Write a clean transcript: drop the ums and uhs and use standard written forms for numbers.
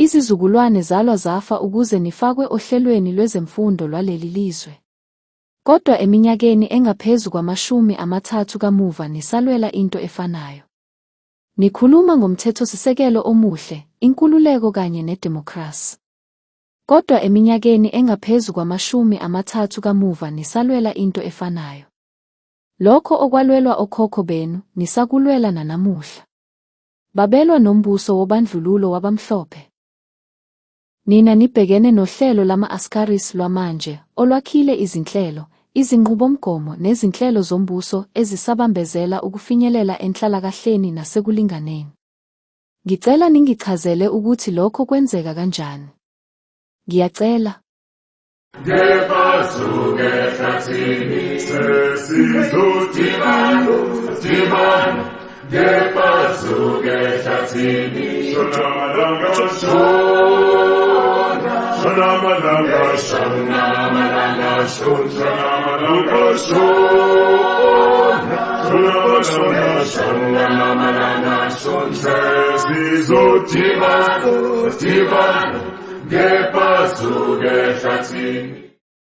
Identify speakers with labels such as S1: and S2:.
S1: Izizukulwane zalwa zafa ukuze nifakwe ohlelweni lwezemfundo lwaleli lizwe. Kodwa eminyakeni engaphezu kwama-30 kamuva nisalwela into efanayo. Nikhuluma ngomthethosisekelo omuhle, inkululeko kanye nedemokhrasi. Kodwa eminyakeni engaphezu kwama-30 kamuva nisalwela into efanayo. Lokho okwalwelwa okhokho benu, nisakulwela nanamuhla. Babelwa nombuso wobandlululo wabamhlophe. Nina nibhekene nohlelo lama-Askaris lwamanje, olwakhile izinhlelo, izinqubomgomo nezinhlelo zombuso ezisabambezela ukufinyelela enhlalakahleni nasekulinganeni. Ngicela ningichazele ukuthi lokho kwenzeka kanjani. Ngiyacela.
S2: Ngephazuke ehlathini sesizodibana, ngephazuke ehlathini shonamalanga shona, shonamalanga shona, sesizodibana, ngephazuke ehlathini.